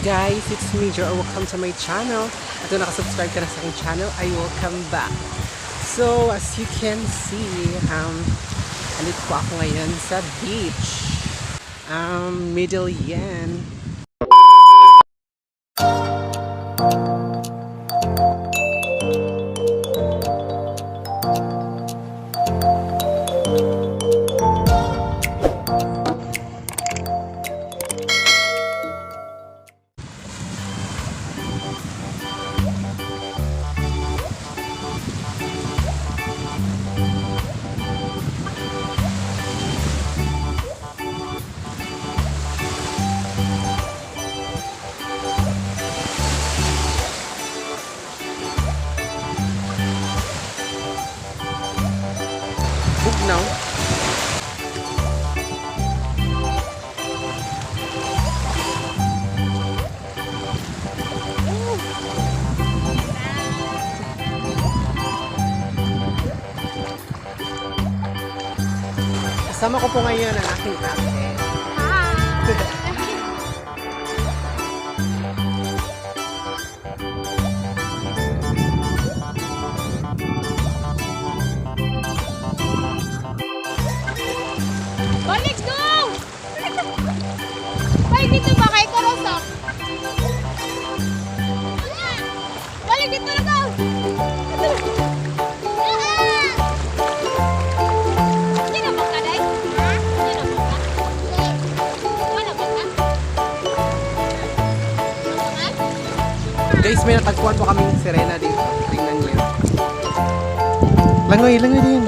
guys, it's me, Joe. Welcome to my channel. At kung nakasubscribe ka na sa aking channel, ay welcome back. So, as you can see, andito po ako ngayon sa beach. Middle yan. Now. Kasama ko po ngayon ang aking ate. Dito ba kay Korosok? Balik dito na daw! Hindi na baka, Day? Ha? Hindi na baka? Wala baka? Guys, may natagpuan po kaming sirena dito. Tingnan niyo. Langoy din.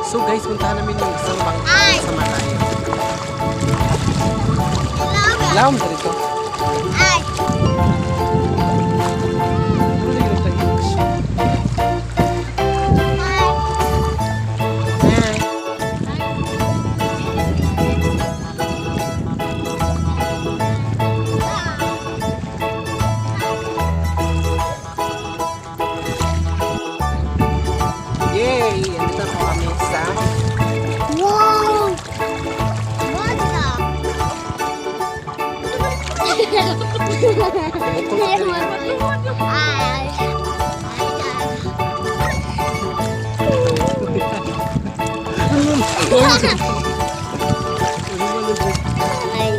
So guys, puntahan namin yung isang bangka sa Matayo. Alam mo dito. Ay! Yay! Andito po kami sa Wow! Basta! Ay!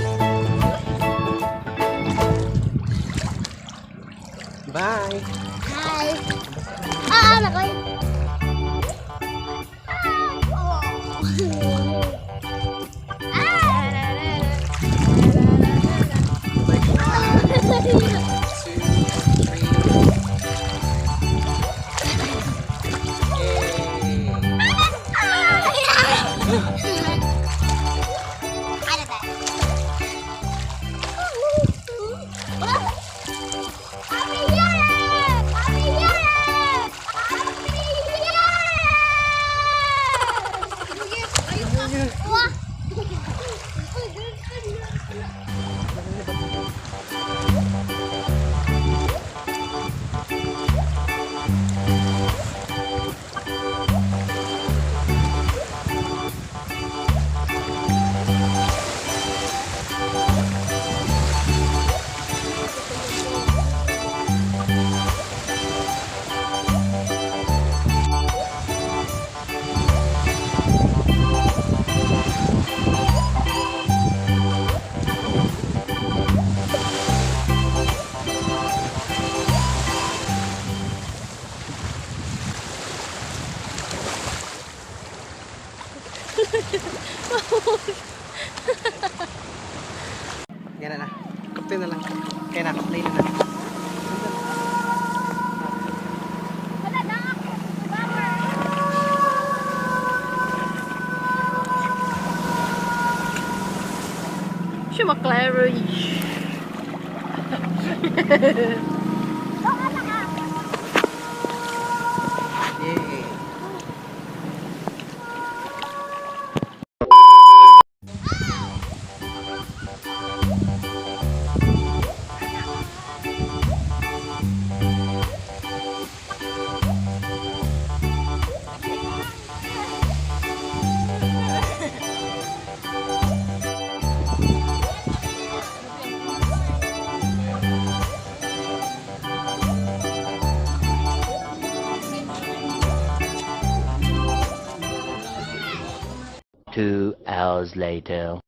Bye! Hi! Anak ko! Yan na. Kapte na lang. Kaya nakaplay na na. Pero Yay. Two hours later.